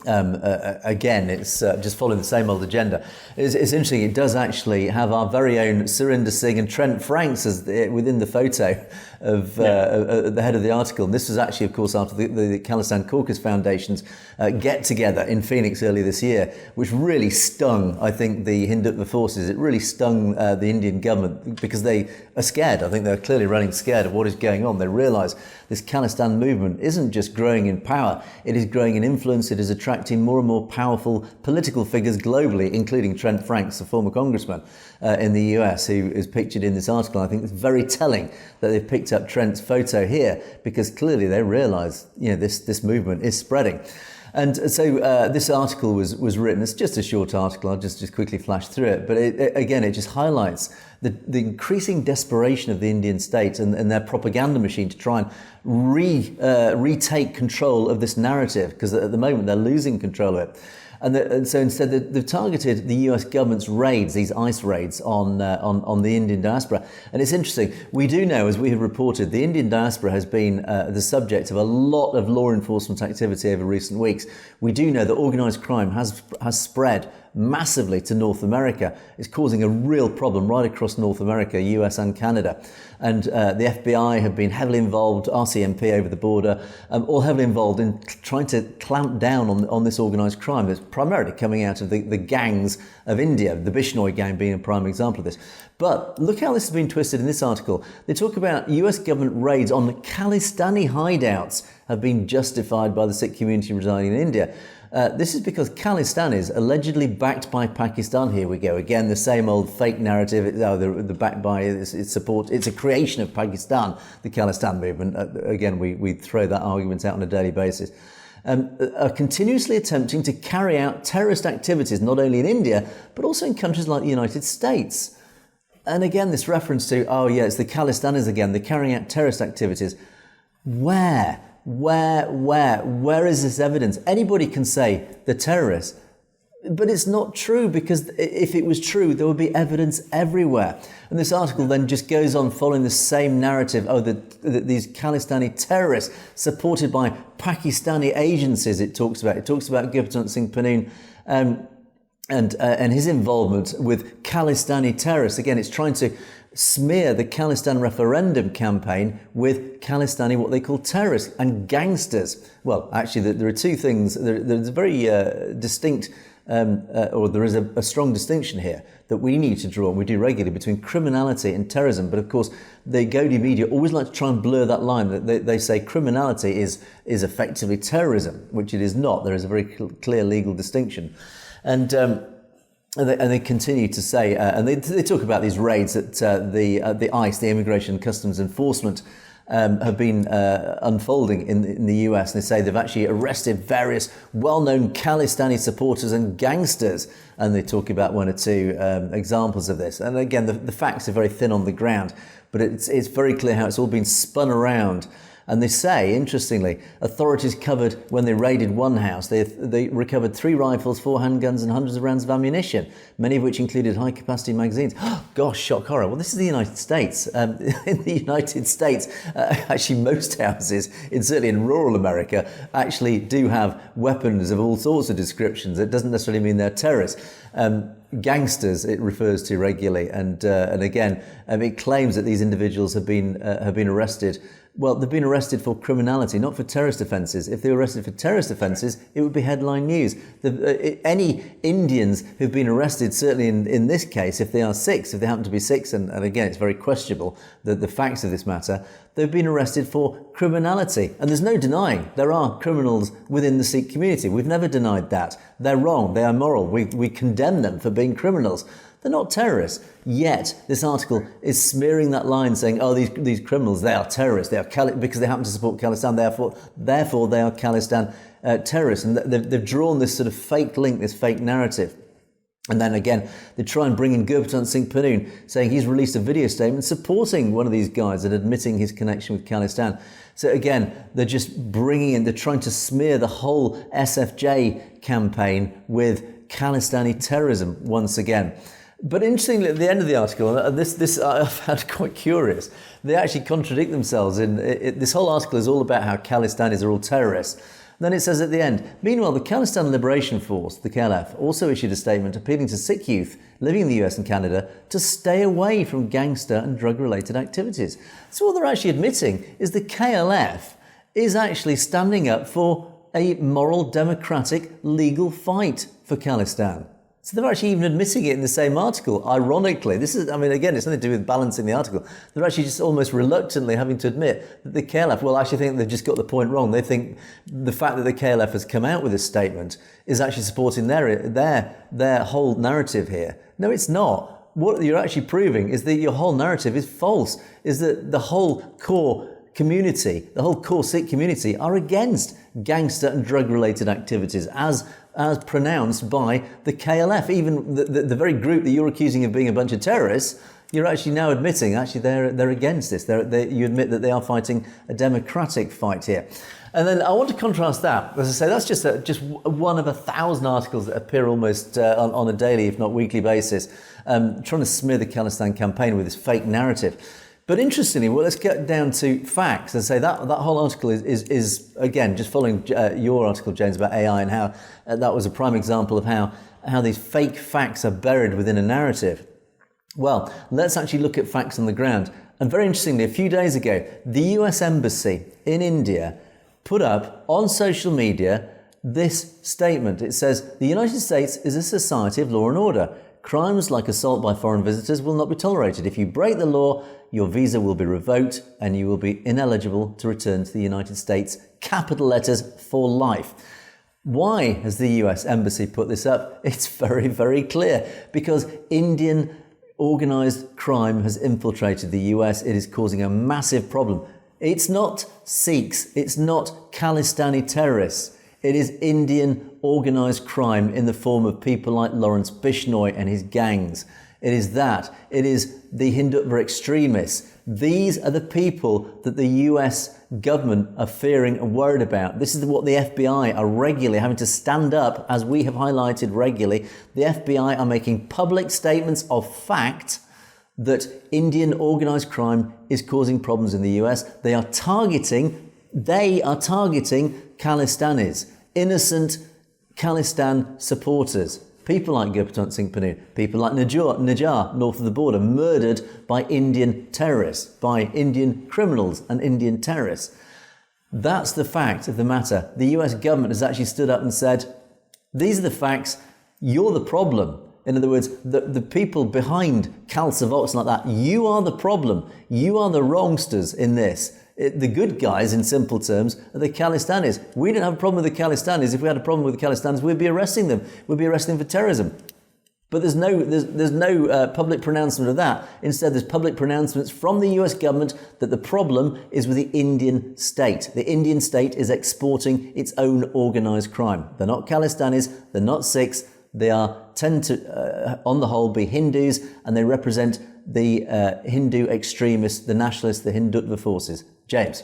again, it's just following the same old agenda. It's interesting. It does actually have our very own Surinder Singh and Trent Franks as within the photo of the head of the article. And this was actually, of course, after the Khalistan Caucus Foundation's get-together in Phoenix earlier this year, which really stung, I think, the Hindutva forces. It really stung the Indian government because they are scared. I think they're clearly running scared of what is going on. They realise this Khalistan movement isn't just growing in power, it is growing in influence, it is attracting more and more powerful political figures globally, including Trent Franks, a former congressman in the US, who is pictured in this article. I think it's very telling that they've picked up Trent's photo here, because clearly they realise, this movement is spreading. And so this article was written. It's just a short article. I'll just quickly flash through it. But it just highlights the increasing desperation of the Indian state and their propaganda machine to try and retake control of this narrative, because at the moment they're losing control of it. And so instead they've targeted the US government's raids, these ICE raids on the Indian diaspora. And it's interesting, we do know, as we have reported, the Indian diaspora has been the subject of a lot of law enforcement activity over recent weeks. We do know that organised crime has spread massively to North America. It's causing a real problem right across North America, US and Canada. And the FBI have been heavily involved, RCMP over the border, all heavily involved in trying to clamp down on this organised crime that's primarily coming out of the gangs of India, the Bishnoi gang being a prime example of this. But look how this has been twisted in this article. They talk about US government raids on Khalistani hideouts have been justified by the Sikh community residing in India. This is because Khalistan is allegedly backed by Pakistan. Here we go again, the same old fake narrative. The backed by its support. It's a creation of Pakistan, the Khalistan movement. Again, we throw that argument out on a daily basis. Are continuously attempting to carry out terrorist activities, not only in India, but also in countries like the United States. And again, this reference to, it's the Khalistanis again, they're carrying out terrorist activities. Where is this evidence? Anybody can say they're terrorists, but it's not true, because if it was true, there would be evidence everywhere. And this article then just goes on following the same narrative. These Khalistani terrorists supported by Pakistani agencies. It talks about Gurpreet Singh Pannoon. and his involvement with Khalistani terrorists. Again, it's trying to smear the Khalistan referendum campaign with Khalistani, what they call terrorists and gangsters. Well, actually, there are two things. There's a very distinct, or there is a strong distinction here that we need to draw, and we do regularly, between criminality and terrorism. But of course, the Godi media always like to try and blur that line. They say criminality is effectively terrorism, which it is not. There is a very clear legal distinction. And they continue to say, and they talk about these raids that the ICE, the Immigration and Customs Enforcement, have been unfolding in the US. And they say they've actually arrested various well-known Khalistani supporters and gangsters. And they talk about one or two examples of this. And again, the facts are very thin on the ground, but it's very clear how it's all been spun around. And they say, interestingly, authorities covered, when they raided one house, they recovered 3 rifles, 4 handguns and hundreds of rounds of ammunition, many of which included high-capacity magazines. Gosh, shock horror. Well, this is the United States. In the United States, actually most houses, certainly in rural America, actually do have weapons of all sorts of descriptions. It doesn't necessarily mean they're terrorists. Gangsters, it refers to regularly, and again, it claims that these individuals have been arrested. Well, they've been arrested for criminality, not for terrorist offences. If they were arrested for terrorist offences, it would be headline news. Any Indians who've been arrested, certainly in this case, if they are Sikhs, if they happen to be Sikhs, and again, it's very questionable, the facts of this matter, they've been arrested for criminality. And there's no denying there are criminals within the Sikh community. We've never denied that. They're wrong. They are immoral. We condemn them for being criminals. They're not terrorists. Yet this article is smearing that line, saying, "Oh, these criminals, they are terrorists. They are because they happen to support Khalistan. Therefore, they are Khalistan terrorists." And they've drawn this sort of fake link, this fake narrative. And then again, they try and bring in Gurpatan Singh Pannoon, saying he's released a video statement supporting one of these guys and admitting his connection with Khalistan. So again, they're just they're trying to smear the whole SFJ campaign with Khalistani terrorism once again. But interestingly, at the end of the article, and this I found quite curious, they actually contradict themselves. This whole article is all about how Khalistanis are all terrorists. Then it says at the end, meanwhile, the Khalistan Liberation Force, the KLF, also issued a statement appealing to Sikh youth living in the US and Canada to stay away from gangster and drug-related activities. So what they're actually admitting is the KLF is actually standing up for a moral, democratic, legal fight for Khalistan. So they're actually even admitting it in the same article. Ironically, again, it's nothing to do with balancing the article. They're actually just almost reluctantly having to admit that the KLF, well, I actually think they've just got the point wrong. They think the fact that the KLF has come out with this statement is actually supporting their whole narrative here. No, it's not. What you're actually proving is that your whole narrative is false, is that the whole core community, the whole core Sikh community are against gangster and drug-related activities as pronounced by the KLF. Even the very group that you're accusing of being a bunch of terrorists, you're actually now admitting actually they're against this. You admit that they are fighting a democratic fight here. And then I want to contrast that. As I say, that's just one of 1,000 articles that appear almost on a daily, if not weekly basis, trying to smear the Khalistan campaign with this fake narrative. But interestingly, well, let's get down to facts and say that whole article is again, just following your article, James, about AI and how that was a prime example of how these fake facts are buried within a narrative. Well, let's actually look at facts on the ground. And very interestingly, a few days ago, the US Embassy in India put up on social media this statement. It says, "The United States is a society of law and order. Crimes like assault by foreign visitors will not be tolerated. If you break the law, your visa will be revoked and you will be ineligible to return to the United States, capital letters, for life." Why has the US Embassy put this up? It's very, very clear. Because Indian organised crime has infiltrated the US. It is causing a massive problem. It's not Sikhs. It's not Khalistani terrorists. It is Indian organised crime in the form of people like Lawrence Bishnoi and his gangs. It is that. It is the Hindutva extremists. These are the people that the US government are fearing and worried about. This is what the FBI are regularly having to stand up, as we have highlighted regularly. The FBI are making public statements of fact that Indian organised crime is causing problems in the US. They are targeting Khalistanis, innocent Khalistan supporters, People like Gurpatont Singh Pannu, people like Najjar, north of the border, murdered by Indian terrorists, by Indian criminals and Indian terrorists. That's the fact of the matter. The US government has actually stood up and said, these are the facts, you're the problem. In other words, the people behind Khalsa Vox like that, you are the problem. You are the wrongsters in this. The good guys, in simple terms, are the Khalistanis. We don't have a problem with the Khalistanis. If we had a problem with the Khalistanis, we'd be arresting them. We'd be arresting them for terrorism. But there's no public pronouncement of that. Instead, there's public pronouncements from the US government that the problem is with the Indian state. The Indian state is exporting its own organised crime. They're not Khalistanis, they're not Sikhs. They tend to, on the whole, be Hindus, and they represent the Hindu extremists, the nationalists, the Hindutva forces. James.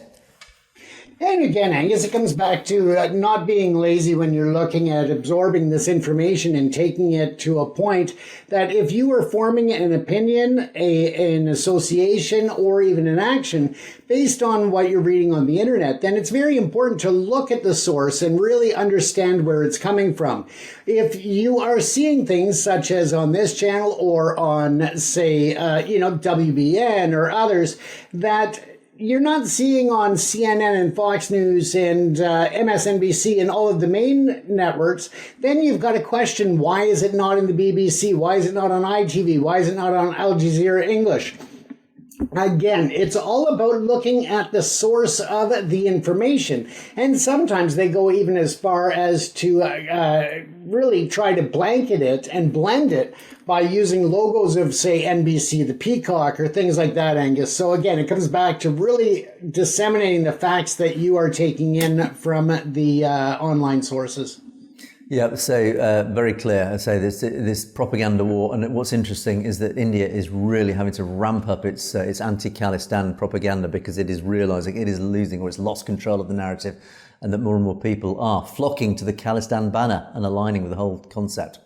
And again, Angus, it comes back to not being lazy when you're looking at absorbing this information and taking it to a point that if you are forming an opinion, an association, or even an action based on what you're reading on the internet, then it's very important to look at the source and really understand where it's coming from. If you are seeing things such as on this channel or on, say, WBN or others that you're not seeing on CNN and Fox News and MSNBC and all of the main networks, then you've got to question, why is it not in the BBC? Why is it not on ITV? Why is it not on Al Jazeera English? Again, it's all about looking at the source of the information. And sometimes they go even as far as to really try to blanket it and blend it by using logos of, say, NBC, the Peacock, or things like that, Angus. So again, it comes back to really disseminating the facts that you are taking in from the online sources. Yeah, so very clear. I say this propaganda war, and what's interesting is that India is really having to ramp up its anti-Khalistan propaganda because it is realising it is losing or it's lost control of the narrative, and that more and more people are flocking to the Khalistan banner and aligning with the whole concept.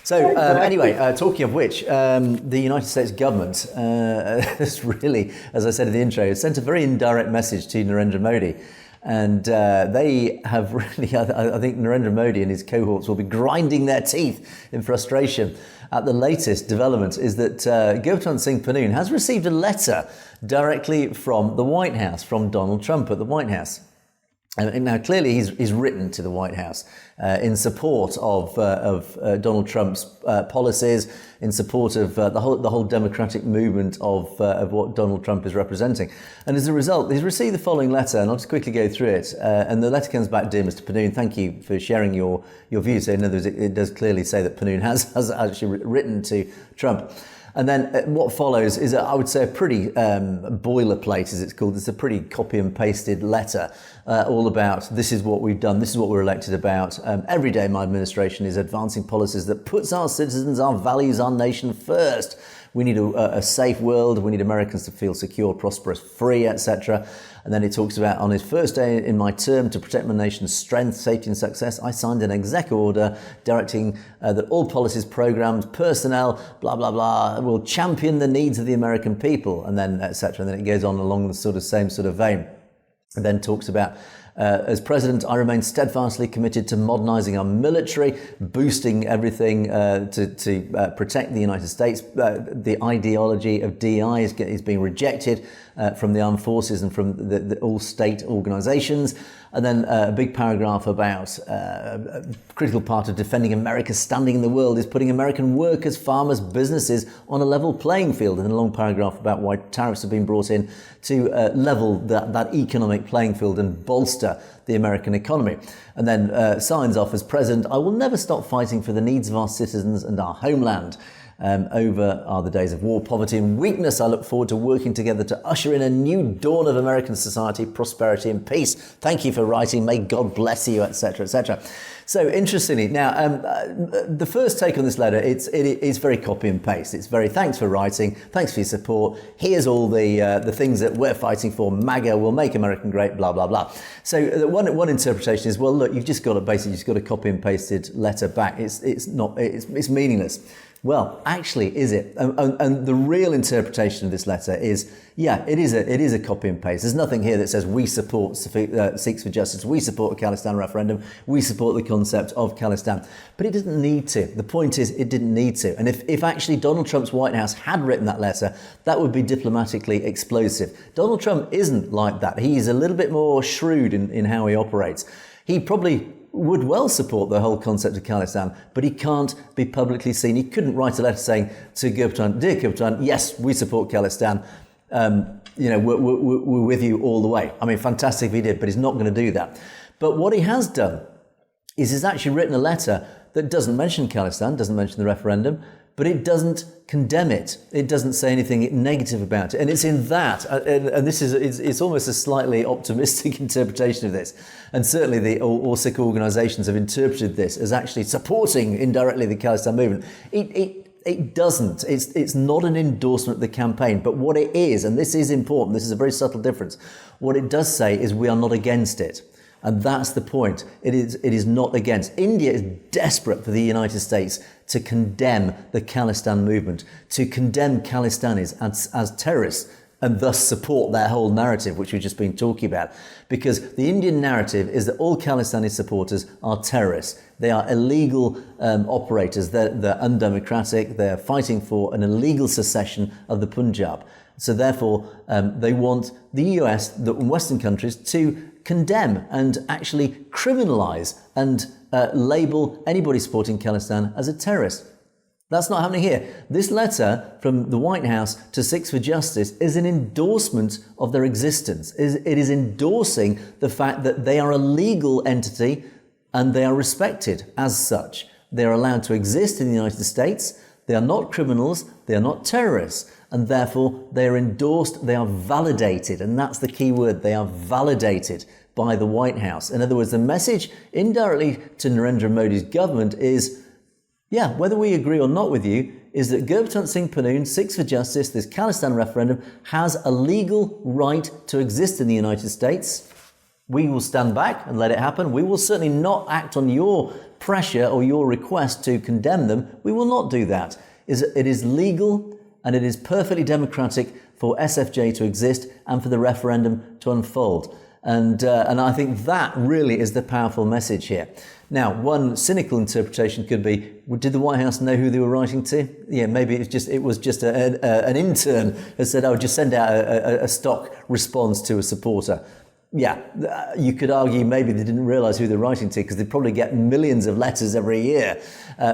So anyway, talking of which, the United States government has really, as I said in the intro, sent a very indirect message to Narendra Modi. And they have really, I think Narendra Modi and his cohorts will be grinding their teeth in frustration at the latest development is that Gurpatont Singh Pannu has received a letter directly from the White House, from Donald Trump at the White House. And now, clearly, he's written to the White House in support of Donald Trump's policies, in support of the whole democratic movement of what Donald Trump is representing. And as a result, he's received the following letter, and I'll just quickly go through it. And the letter comes back, "Dear Mr. Pannu, thank you for sharing your views." So in other words, it does clearly say that Pannu has actually written to Trump. And then what follows is, I would say, a pretty boilerplate, as it's called. It's a pretty copy and pasted letter all about this is what we've done, this is what we're elected about. Every day my administration is advancing policies that puts our citizens, our values, our nation first. We need a safe world. We need Americans to feel secure, prosperous, free, etc. And then it talks about, on his first day in my term to protect my nation's strength, safety and success, I signed an exec order directing that all policies, programs, personnel, blah, blah, blah, will champion the needs of the American people, and then etc. And then it goes on along the same sort of vein. And then talks about, as president, I remain steadfastly committed to modernising our military, boosting everything to protect the United States. The ideology of DI is being rejected from the armed forces and from the all state organisations. And then a big paragraph about a critical part of defending America's standing in the world is putting American workers, farmers, businesses on a level playing field. And then a long paragraph about why tariffs have been brought in to level that economic playing field and bolster the American economy. And then signs off as president, I will never stop fighting for the needs of our citizens and our homeland. Over are the days of war, poverty and weakness. I look forward to working together to usher in a new dawn of American society, prosperity and peace. Thank you for writing. May God bless you, etc., etc. So interestingly, now the first take on this letter, it's very copy and paste. It's very thanks for writing, thanks for your support. Here's all the things that we're fighting for. MAGA will make America great. Blah blah blah. So one interpretation is, well, look, you've just got a copy and pasted letter back. It's meaningless. Well, actually, is it? And the real interpretation of this letter is, yeah, it is a copy and paste. There's nothing here that says we support Sikhs for justice, we support a Khalistan referendum, we support the concept of Khalistan. But it doesn't need to. The point is, it didn't need to. And if actually Donald Trump's White House had written that letter, that would be diplomatically explosive. Donald Trump isn't like that. He's a little bit more shrewd in how he operates. He probably would well support the whole concept of Khalistan, but he can't be publicly seen. He couldn't write a letter saying to Gurpatan, dear Gurpatan, yes, we support Khalistan. We're with you all the way. I mean, fantastic if he did, but he's not going to do that. But what he has done is he's actually written a letter that doesn't mention Khalistan, doesn't mention the referendum, but it doesn't condemn it. It doesn't say anything negative about it. And it's in that, and this is, it's almost a slightly optimistic interpretation of this. And certainly all Sikh organisations have interpreted this as actually supporting indirectly the Khalistan movement. It doesn't. It's not an endorsement of the campaign. But what it is, and this is important, this is a very subtle difference, what it does say is we are not against it. And that's the point. It is not against. India is desperate for the United States to condemn the Khalistan movement, to condemn Khalistanis as terrorists, and thus support their whole narrative, which we've just been talking about. Because the Indian narrative is that all Khalistani supporters are terrorists. They are illegal operators. They're undemocratic. They're fighting for an illegal secession of the Punjab. So therefore, they want the US, the Western countries, to condemn and actually criminalise and label anybody supporting Khalistan as a terrorist. That's not happening here. This letter from the White House to Sikhs for Justice is an endorsement of their existence. It is endorsing the fact that they are a legal entity and they are respected as such. They are allowed to exist in the United States. They are not criminals. They are not terrorists. And therefore, they are endorsed, they are validated. And that's the key word. They are validated by the White House. In other words, the message indirectly to Narendra Modi's government is, yeah, whether we agree or not with you, is that Gurpatan Singh Pannoon, Sikhs for Justice, this Khalistan referendum, has a legal right to exist in the United States. We will stand back and let it happen. We will certainly not act on your pressure or your request to condemn them. We will not do that. It is legal and it is perfectly democratic for SFJ to exist and for the referendum to unfold. And I think that really is the powerful message here. Now, one cynical interpretation could be, did the White House know who they were writing to? Yeah, maybe it was just an intern who said, oh, just send out a stock response to a supporter. Yeah, you could argue maybe they didn't realise who they're writing to because they probably get millions of letters every year.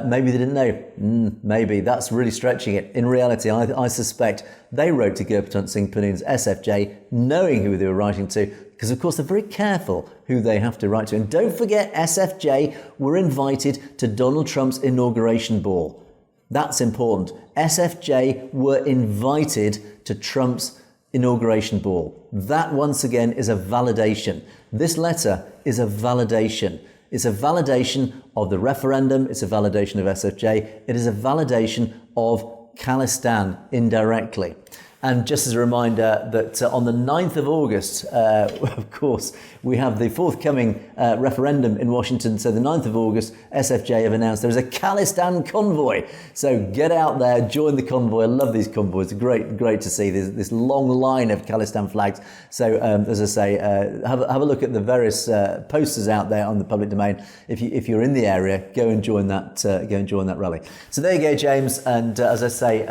Maybe they didn't know. Maybe. That's really stretching it. In reality, I suspect they wrote to Gurpatan Singh Pannoon's SFJ knowing who they were writing to because, of course, they're very careful who they have to write to. And don't forget, SFJ were invited to Donald Trump's inauguration ball. That's important. SFJ were invited to Trump's inauguration ball. That, once again, is a validation. This letter is a validation. It's a validation of the referendum. It's a validation of SFJ. It is a validation of Khalistan indirectly. And just as a reminder that on the 9th of August, of course, we have the forthcoming referendum in Washington. So the 9th of August, SFJ have announced there is a Khalistan convoy. So get out there, join the convoy. I love these convoys. Great to see this long line of Khalistan flags. So as I say, have a look at the various posters out there on the public domain. If you're in the area, go and join that rally. So there you go, James. And as I say,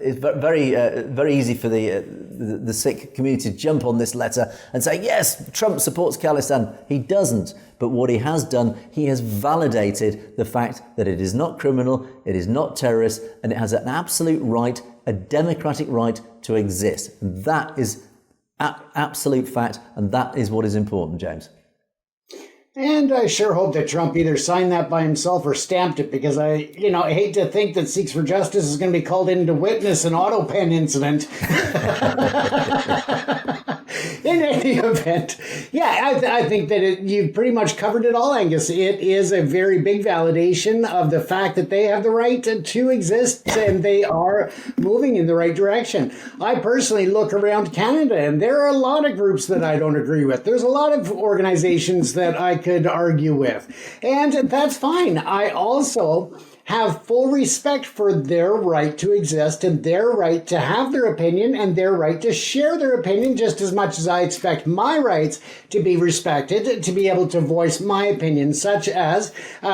it's very easy for the Sikh community to jump on this letter and say, yes, Trump supports Khalistan. He doesn't. But what he has done, he has validated the fact that it is not criminal, it is not terrorist, and it has an absolute right, a democratic right to exist. And that is absolute fact, and that is what is important, James. And I sure hope that Trump either signed that by himself or stamped it, because I hate to think that Sikhs for Justice is going to be called in to witness an auto pen incident. In any event, yeah, I think that you've pretty much covered it all, Angus. It is a very big validation of the fact that they have the right to exist and they are moving in the right direction. I personally look around Canada and there are a lot of groups that I don't agree with. There's a lot of organizations that I could argue with, and that's fine. I also have full respect for their right to exist and their right to have their opinion and their right to share their opinion, just as much as I expect my rights to be respected, to be able to voice my opinion, such as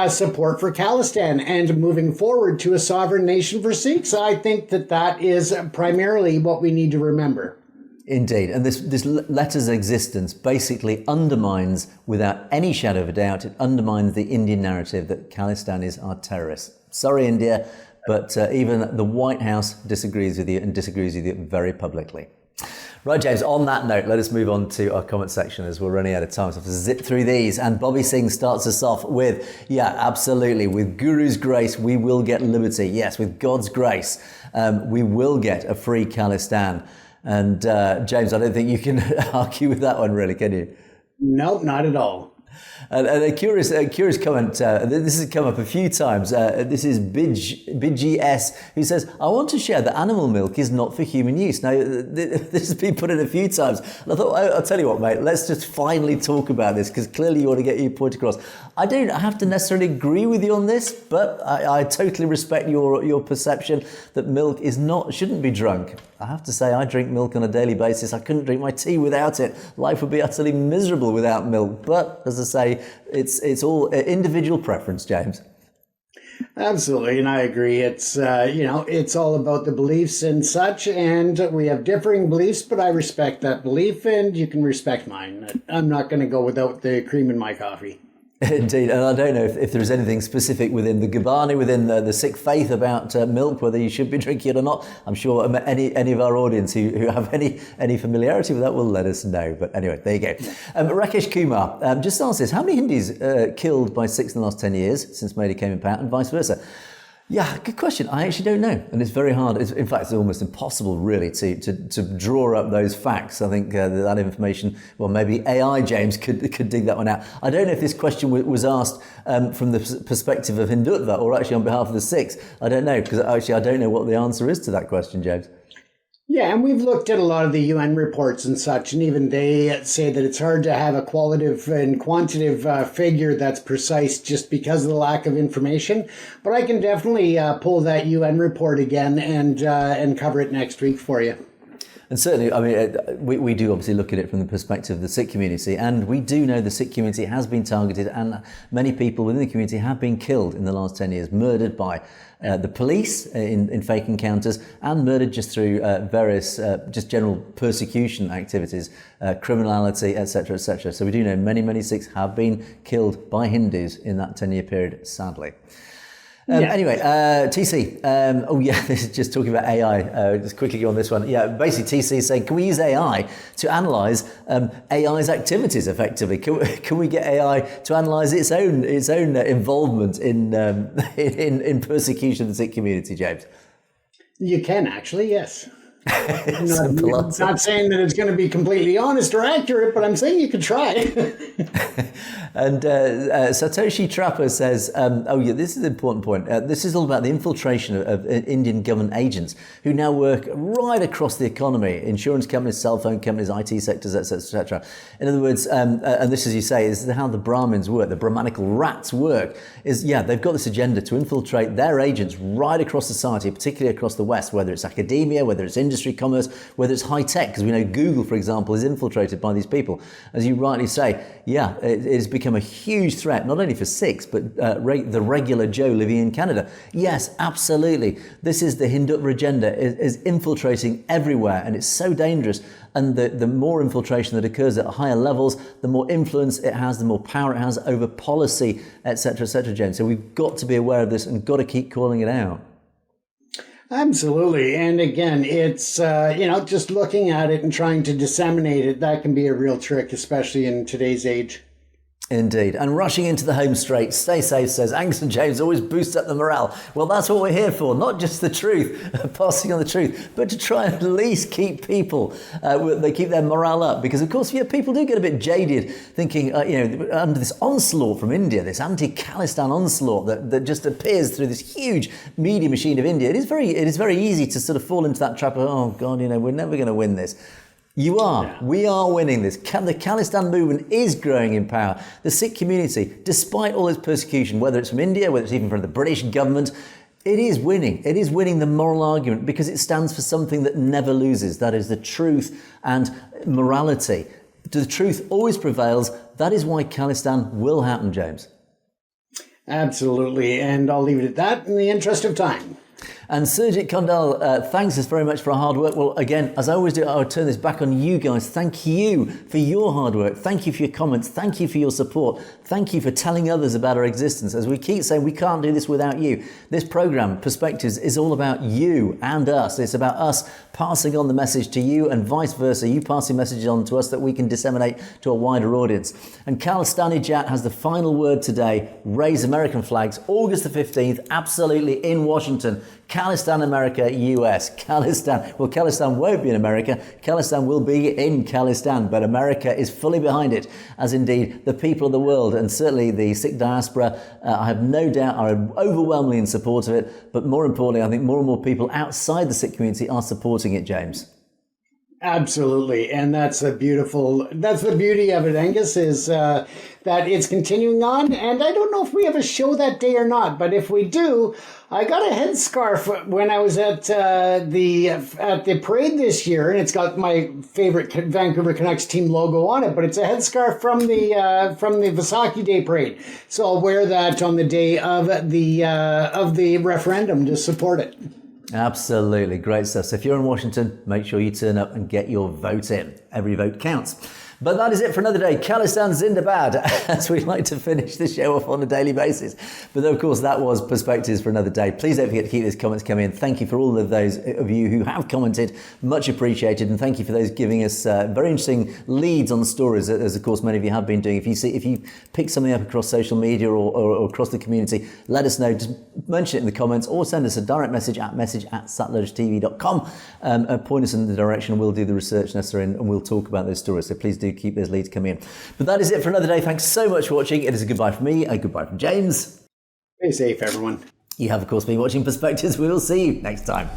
support for Khalistan and moving forward to a sovereign nation for Sikhs. I think that is primarily what we need to remember. Indeed, and this letter's existence basically undermines, without any shadow of a doubt, it undermines the Indian narrative that Khalistanis are terrorists. Sorry, India, but even the White House disagrees with you, and disagrees with you very publicly. Right, James, on that note, let us move on to our comment section as we're running out of time. So I have to zip through these. And Bobby Singh starts us off with, yeah, absolutely. With Guru's grace, we will get liberty. Yes, with God's grace, we will get a free Khalistan. And James, I don't think you can argue with that one, really, can you? Nope, not at all. And a curious comment, this has come up a few times. This is Bidgie S, who says, I want to share that animal milk is not for human use. Now, this has been put in a few times. And I thought, I'll tell you what, mate, let's just finally talk about this, because clearly you want to get your point across. I don't have to necessarily agree with you on this, but I totally respect your perception that milk shouldn't be drunk. I have to say, I drink milk on a daily basis. I couldn't drink my tea without it. Life would be utterly miserable without milk. But as I say, it's all individual preference, James. Absolutely, and I agree. It's it's all about the beliefs and such, and we have differing beliefs, but I respect that belief, and you can respect mine. I'm not going to go without the cream in my coffee. Indeed, and I don't know if there's anything specific within the Gurbani, within the Sikh faith about milk, whether you should be drinking it or not. I'm sure any of our audience who have any familiarity with that will let us know. But anyway, there you go. Rakesh Kumar just asked this: how many Hindus killed by Sikhs in the last 10 years since Modi came in power, and vice versa? Yeah, good question. I actually don't know. And it's very hard. In fact, it's almost impossible, really, to draw up those facts. I think that information, well, maybe AI, James, could dig that one out. I don't know if this question was asked from the perspective of Hindutva or actually on behalf of the Sikhs. I don't know, because actually I don't know what the answer is to that question, James. Yeah, and we've looked at a lot of the UN reports and such, and even they say that it's hard to have a qualitative and quantitative figure that's precise just because of the lack of information. But I can definitely pull that UN report again and cover it next week for you. And certainly, I mean, we do obviously look at it from the perspective of the Sikh community, and we do know the Sikh community has been targeted, and many people within the community have been killed in the last 10 years, murdered by the police in fake encounters, and murdered just through various just general persecution activities, criminality, etc., etc. So we do know many Sikhs have been killed by Hindus in that 10-year period, sadly. Anyway, TC, this is just talking about AI, just quickly on this one. Yeah, basically TC is saying, can we use AI to analyse AI's activities effectively? Can we get AI to analyse its own involvement in persecution of the Sikh community, James? You can actually, yes. I'm not saying that it's going to be completely honest or accurate, but I'm saying you could try. And Satoshi Trapper says, this is an important point. This is all about the infiltration of Indian government agents who now work right across the economy, insurance companies, cell phone companies, IT sectors, etc., etc. In other words, and this, as you say, is how the Brahmins work, the Brahmanical rats work, they've got this agenda to infiltrate their agents right across society, particularly across the West, whether it's academia, whether it's industry, commerce, whether it's high tech, because we know Google, for example, is infiltrated by these people. As you rightly say, it has become a huge threat, not only for Sikhs, but the regular Joe living in Canada. Yes, absolutely. This is the Hindutva agenda is infiltrating everywhere, and it's so dangerous. And the more infiltration that occurs at higher levels, the more influence it has, the more power it has over policy, etc., etc., James. So we've got to be aware of this and got to keep calling it out. Absolutely. And again, it's, just looking at it and trying to disseminate it, that can be a real trick, especially in today's age. Indeed. And rushing into the home straight, stay safe, says Angus and James, always boost up the morale. Well, that's what we're here for, not just the truth, passing on the truth, but to try and at least keep people, they keep their morale up. Because, of course, people do get a bit jaded thinking, under this onslaught from India, this anti-Khalistan onslaught that just appears through this huge media machine of India. It is very easy to sort of fall into that trap of, oh, God, we're never going to win this. You are. We are winning this. The Khalistan movement is growing in power. The Sikh community, despite all its persecution, whether it's from India, whether it's even from the British government, it is winning. It is winning the moral argument because it stands for something that never loses. That is the truth and morality. The truth always prevails. That is why Khalistan will happen, James. Absolutely. And I'll leave it at that in the interest of time. And Surjit Kondal thanks us very much for our hard work. Well, again, as I always do, I'll turn this back on you guys. Thank you for your hard work. Thank you for your comments. Thank you for your support. Thank you for telling others about our existence. As we keep saying, we can't do this without you. This program, Perspectives, is all about you and us. It's about us passing on the message to you and vice versa. You passing messages on to us that we can disseminate to a wider audience. And Khalistani Jat has the final word today. Raise American flags, August the 15th, absolutely in Washington. Khalistan, America, US. Khalistan won't be in America. Khalistan will be in Khalistan, but America is fully behind it, as indeed the people of the world, and certainly the Sikh diaspora, I have no doubt, are overwhelmingly in support of it. But more importantly, I think more and more people outside the Sikh community are supporting it, James. Absolutely. And that's the beauty of it, Angus, is that it's continuing on. And I don't know if we have a show that day or not, but if we do, I got a headscarf when I was at the parade this year, and it's got my favorite Vancouver Canucks team logo on it, but it's a headscarf from the Vaisakhi Day parade. So I'll wear that on the day of the referendum to support it. Absolutely. Great stuff. So if you're in Washington, make sure you turn up and get your vote in. Every vote counts. But that is it for another day. Khalistan Zindabad, as we like to finish the show off on a daily basis. But of course, that was Perspectives for another day. Please don't forget to keep those comments coming in. Thank you for all of those of you who have commented. Much appreciated. And thank you for those giving us very interesting leads on stories, as of course many of you have been doing. If you pick something up across social media or across the community, let us know. Just mention it in the comments or send us a direct message at message@satlurshtv.com. Point us in the direction. We'll do the research necessary and we'll talk about those stories. So please do keep those leads coming in. But that is it for another day. Thanks so much for watching. It is a goodbye from me, a goodbye from James. Stay safe, everyone. You have, of course, been watching Perspectives. We will see you next time.